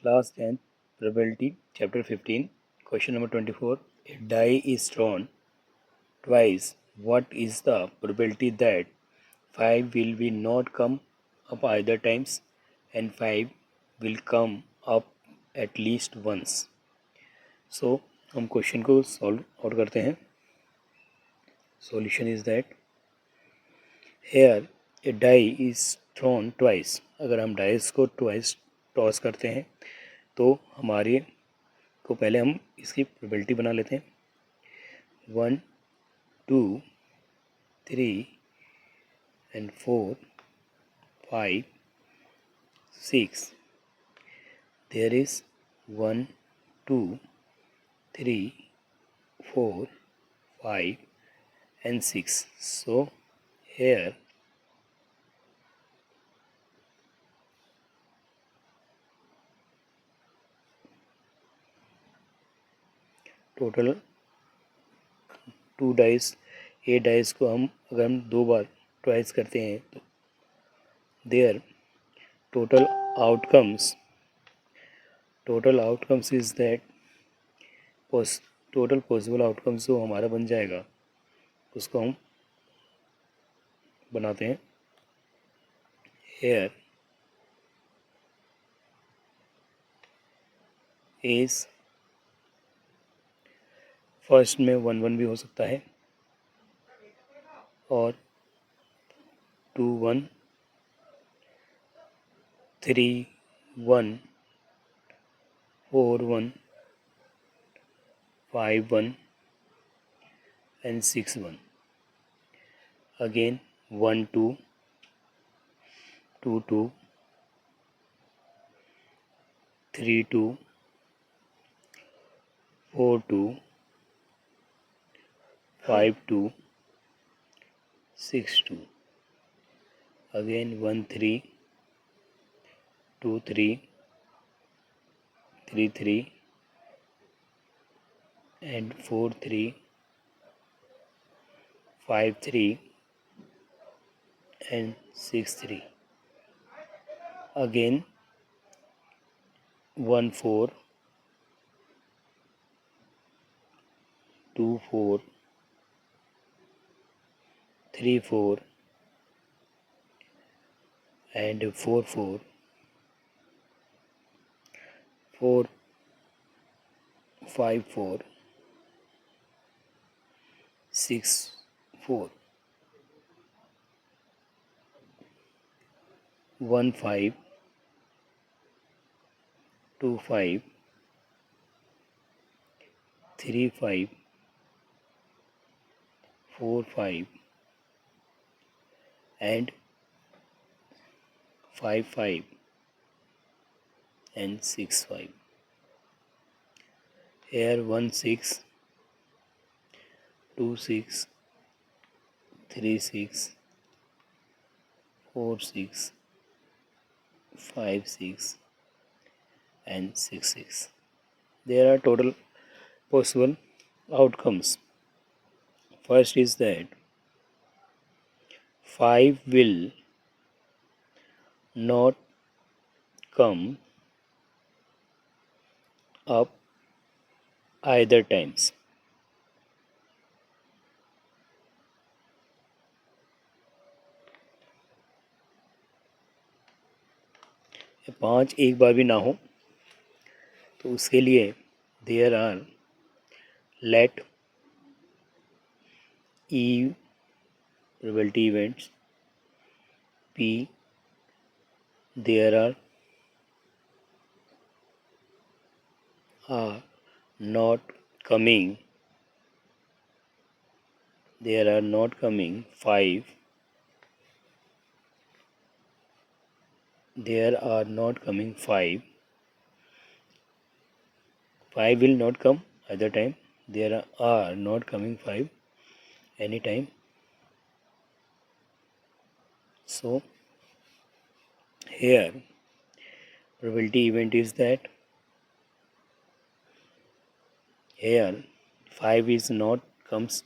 Class 10th Probability Chapter 15 Question number 24. A die is thrown twice. What is the probability that 5 will be not come up either times and 5 will come up at least once? So हम question को solve out करते हैं. Solution is that here a die is thrown twice. अगर हम dice को twice toss करते हैं तो हमारे को पहले हम इसकी प्रोबेबिलिटी बना लेते हैं. 1, 2, 3 and 4, 5, 6. There is 1, 2, 3, 4, 5 and 6. So here total 2 dice, a dice को अगर हम 2 बार ट्वाइस करते हैं तो there total outcomes is that total possible outcomes जो हमारा बन जाएगा उसको हम बनाते हैं. हेयर इज फर्स्ट में 1 1 भी हो सकता है और 2 1, 3 1, 4 1, 5 1 and 6 1. Again 1 2, 2 2, 3 2, 4 2, 5 2, 6 2. Again 1 3, 2 3, 3 3 and 4 3, 5 3 and 6 3. Again 1 4, 2 4, 3 4 and 4 4, 4 5 4, 6 4, 1 5, 2 5, 3 5, 4 5 and 5 5 and 6 5. Here 1 6, 2 6, 3 6, 4 6, 5 6 and 6 6. There are total possible outcomes. First is that 5 will not come up either times. पाँच एक बार भी ना हो तो उसके लिए there are let E probability events P there are not coming 5. There are not coming 5. 5 will not come either time. There are not coming 5 anytime. So here probability event is that here 5 is not comes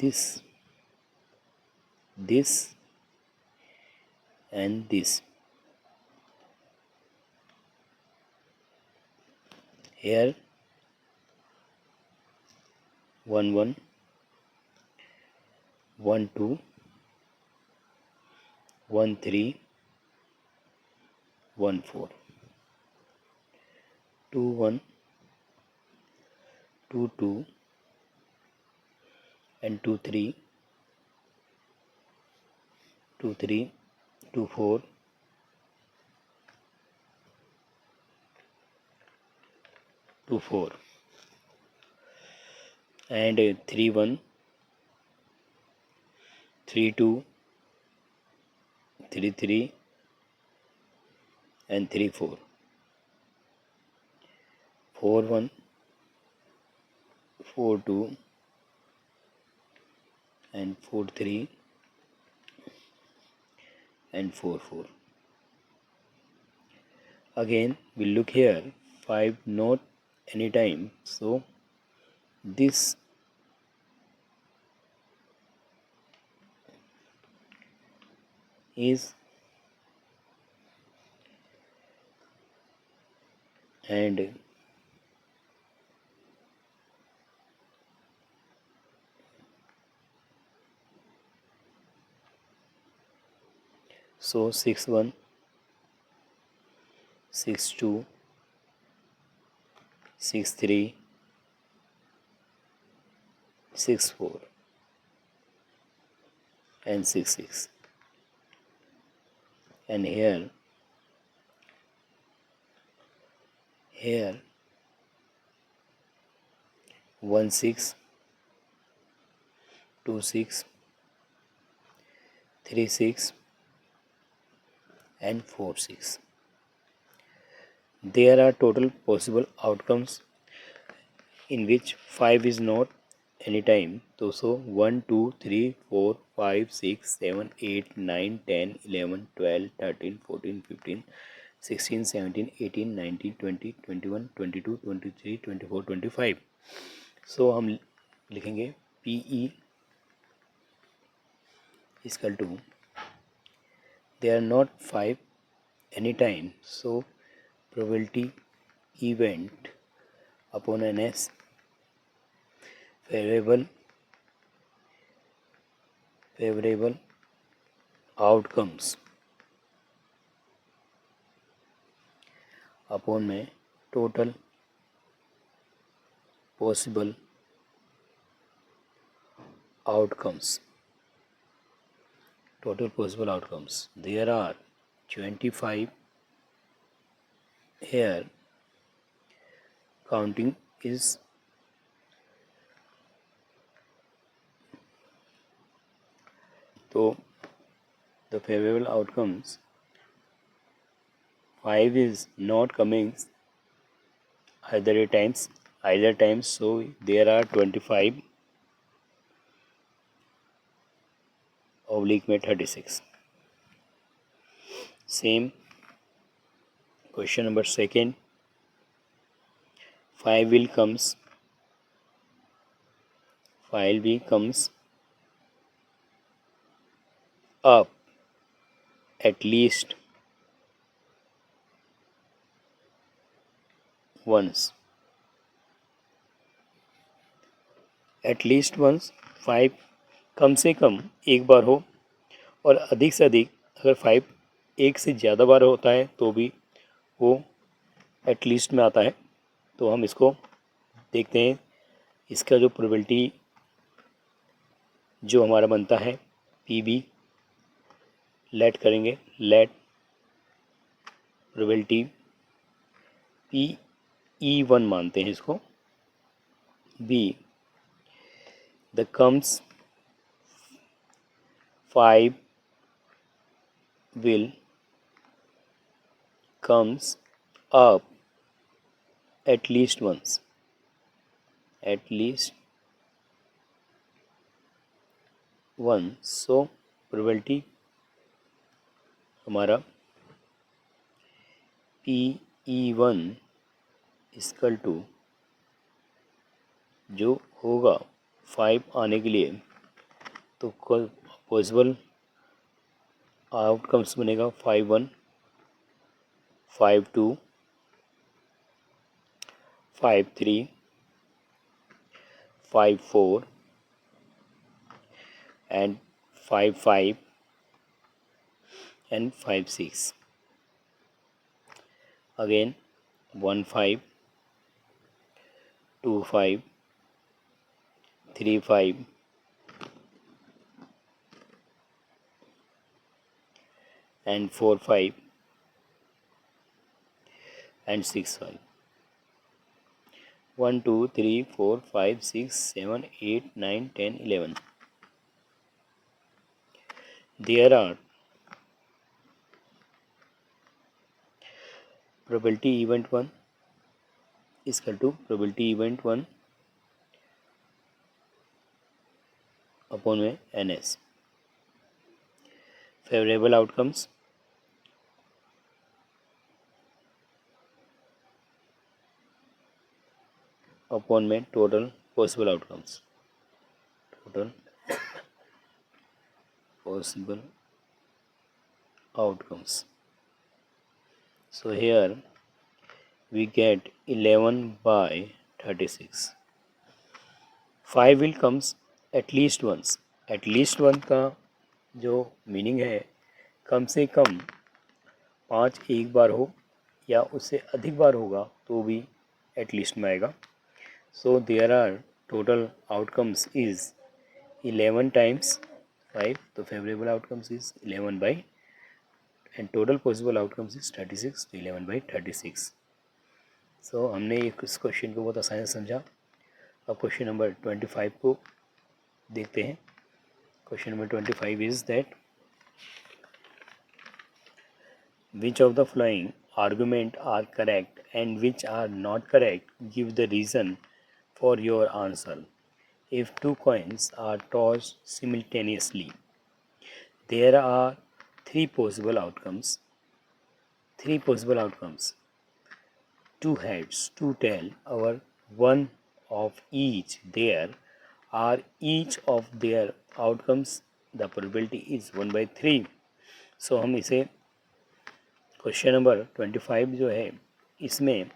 this and this. here 1 1 1 2 1 3 1 4 2 1 2 2 and 2 3 2 3 2 4 2 4 and 3 1 3 2 3 3 and 3 4 4 1 4 2 and 4 3 and 4 4. Again we look here 5 not anytime, so this is and so 6 1 6 2 6 3 6 4 and 6 6, and here 1 6 2 6 3 6 and 4 6. There are total possible outcomes in which 5 is not anytime. So 1 2 3 4 5 6 7 8 9 10 11 12 13 14 15 16 17 18 19 20 21 22 23 24 25. So हम लिखेंगे PE equal to they are not 5 anytime, so probability event upon NS favorable outcomes upon में total possible outcomes. There are 25 here. Counting is so the favorable outcomes 5 is not coming either times, so there are 25 oblique में 36. Same question number second. 5 will comes up at least once. 5 कम से कम एक बार हो, और अधिक से अधिक अगर 5 एक से ज़्यादा बार होता है तो भी वो एटलीस्ट में आता है. तो हम इसको देखते हैं. इसका जो प्रोबेबिलिटी जो हमारा बनता है PB लेट करेंगे. लेट प्रोबेबिलिटी PE1 मानते हैं इसको. B the comes 5 will comes up at least once. So probability हमारा PE1 इक्वल टू जो होगा 5 आने के लिए, तो पॉसिबल आउटकम्स बनेगा 5 1 5 2 5 3, 5 4, and 5 5, and 5 6. Again 1 5, 2 5, 3 5, and 4 5, and 6 5. 1 2 3 4 5 6 7 8 9 10 11. There are probability event 1 is equal to probability event 1 upon में ns. Favorable outcomes upon में total possible outcomes. Total possible outcomes. So here we get 11 by 36. 5 will comes at least once. At least one का जो meaning है कम से कम 5 एक बार हो या उससे अधिक बार होगा तो भी एट लीस्ट में आएगा. So there are total outcomes is 11 times 5. तो favourable outcomes is 11 by and total possible outcomes is 36. तो 11 बाई 36. सो हमने इस क्वेश्चन को बहुत आसानी से समझा. अब क्वेश्चन नंबर 25 को देखते हैं. Question number 25 is that which of the following argument are correct and which are not correct, give the reason for your answer. If two coins are tossed simultaneously, there are three possible outcomes. Two heads, two tail, or one of each. There are each of their outcomes. The probability is 1/3. So हम इसे question number 25 जो है इसमें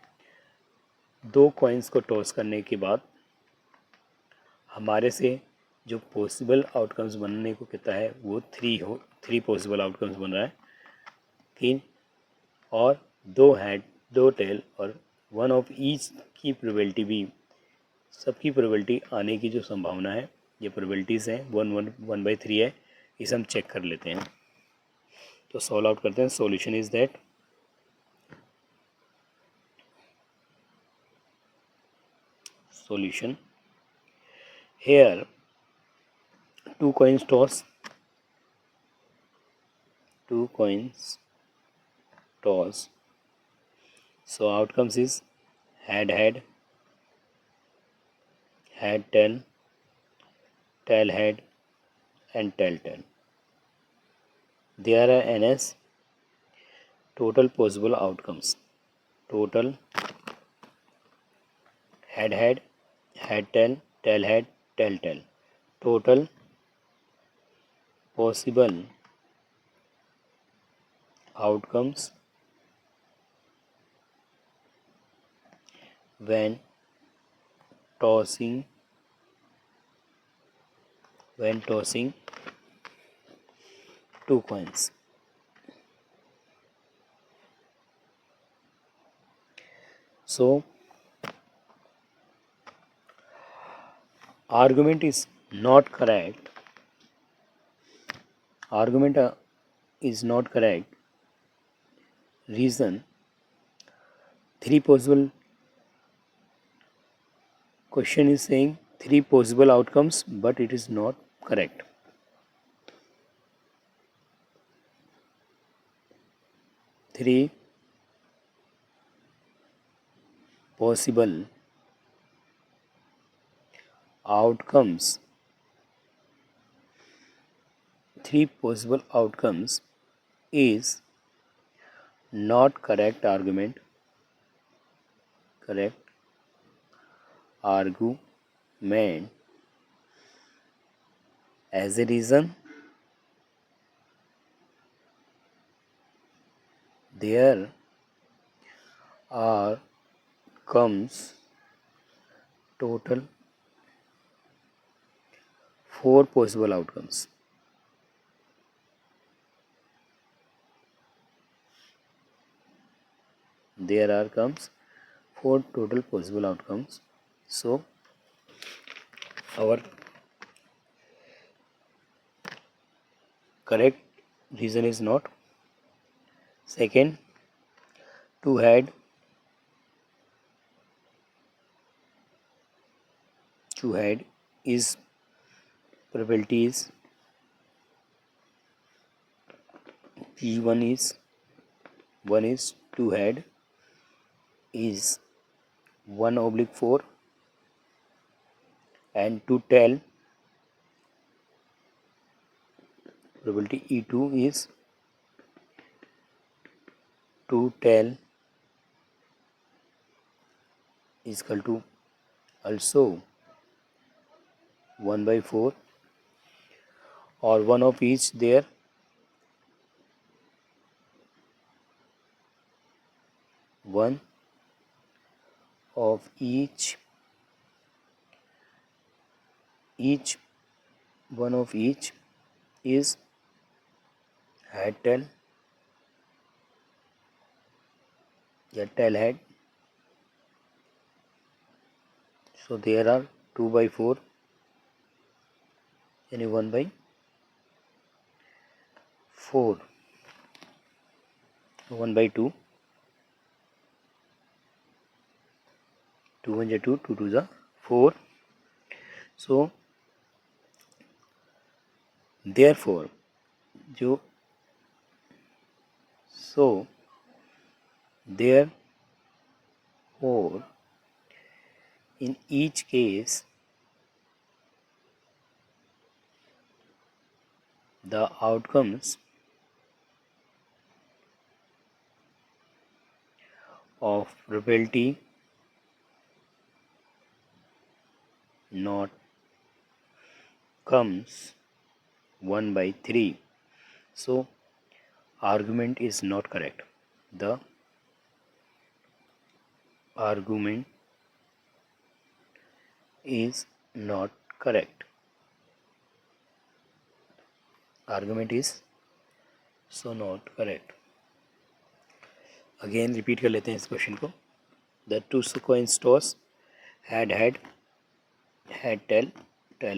दो coins को toss करने के बाद हमारे से जो पॉसिबल आउटकम्स बनने को कहता है वो थ्री पॉसिबल आउटकम्स बन रहा है कि और दो हेड दो टेल और वन ऑफ ईच की प्रोबेबिलिटी भी सबकी प्रोबेबिलिटी आने की जो संभावना है ये प्रोबेबिलिटीज़ हैं 1/3 है. इसे हम चेक कर लेते हैं. तो सॉल्व आउट करते हैं. Solution is that solution here two coins toss so outcomes is head head tail tail head and tail tail. There are ns total possible outcomes. Total head head tail head tail tail. Total possible outcomes when tossing two coins. So argument is not correct. Argument is not correct. Reason three possible. Question is saying three possible outcomes, but it is not correct. Three possible outcomes. Three possible outcomes is not correct argument. Correct argument. As a reason, there are comes total 4 possible outcomes. There are comes 4 total possible outcomes. So our correct reason is not. Second, two had is probability is P1 is 1 is 2 had is 1/4, and to tell probability E2 is to tell is equal to also 1/4 or one of each there, one of each one of each is had tell या tell had. So there are 2/4 and 1/4, 1/2, 2 1 2, 2 2 is 4. So therefore जो so therefore in each case the outcomes of probability not comes 1/3. So argument is not correct. The argument is not correct. Argument is so not correct. Again repeat कर लेते हैं इस question को. The two coins toss had tell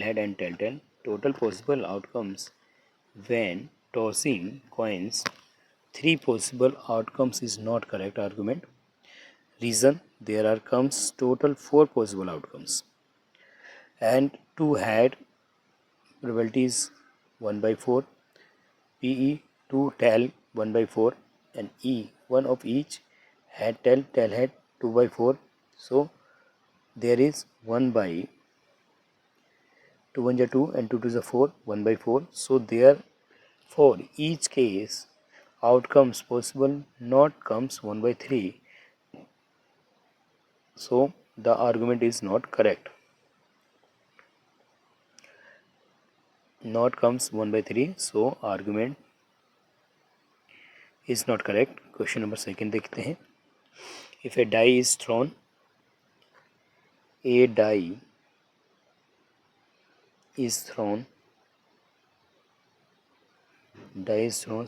had and tell. Total possible outcomes when tossing coins. 3 possible outcomes is not correct argument. Reason, there are comes total 4 possible outcomes, and 2 had probability is 1/4, PE 2 tell 1/4, and E 1 of each had tell had 2/4. So there is 1/2 1 is 2 and 2 is 4, 1/4. So therefore each case outcomes possible not comes 1/3. So the argument is not correct. Not comes 1/3. So argument is not correct. Question number 2 देखते हैं. If a die is thrown, a die is thrown,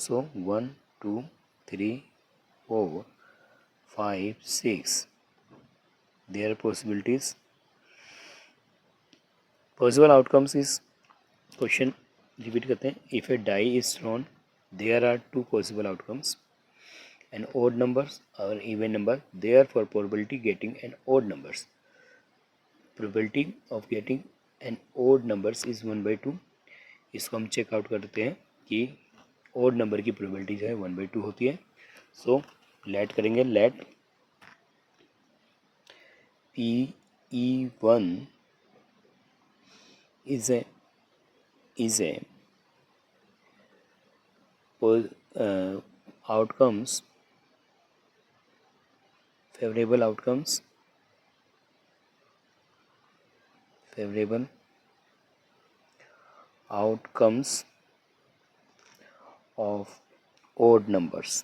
so 1 2 3 4 5 6. There are possibilities. Possible outcomes is question repeat करते हैं. If a die is thrown, there are 2 possible outcomes, an odd numbers or even number. Therefore probability getting an odd numbers. Probability of getting an odd numbers is 1/2. इसको हम checkout करते हैं कि odd number की probability जो है 1/2 होती है. सो लेट करेंगे. Let PE1 is a outcomes, favorable outcomes of odd numbers.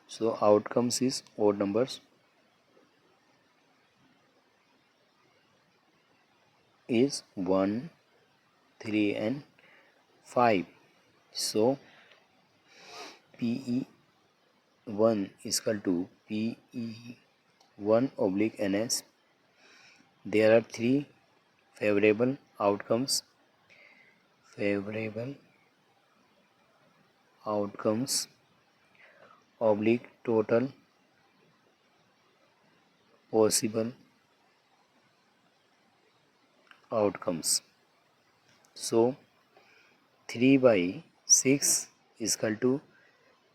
So outcomes is odd numbers. is 1, 3 and 5. So PE1 is equal to PE1 oblique NS. There are 3 favorable outcomes. Favorable outcomes oblique total possible outcomes. So 3 by 6 is equal to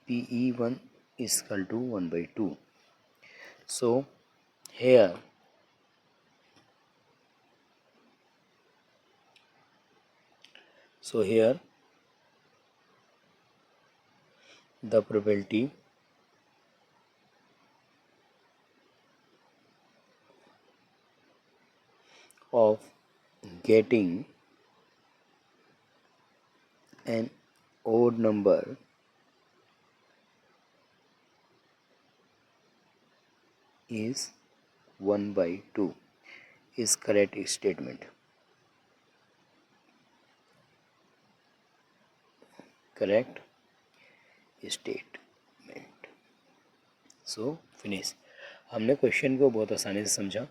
PE1 is equal to 1 by 2. So here the probability of getting an odd number is 1 by 2 is correct statement. Correct statement. So finish. हमने question को बहुत आसानी से समझा.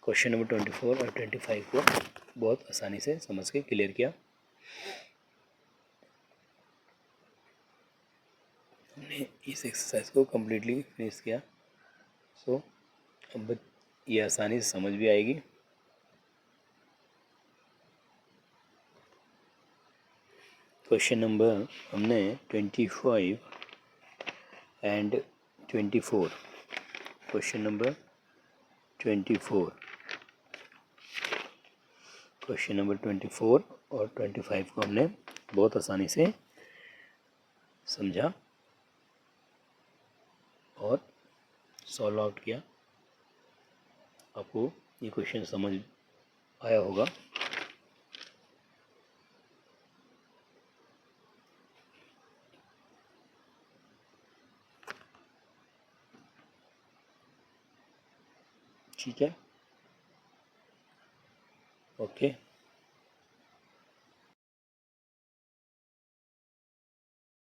Question number 24 और 25 को बहुत आसानी से समझ के क्लियर किया. हमने इस एक्सरसाइज को कम्प्लीटली फिनिश किया. सो अब ये आसानी से समझ भी आएगी. क्वेश्चन नंबर हमने 25 and 24. Question number 24, question number 24 और 25 को हमने बहुत आसानी से समझा और सॉल्व आउट किया. आपको ये क्वेश्चन समझ आया होगा. ठीक है. ओके.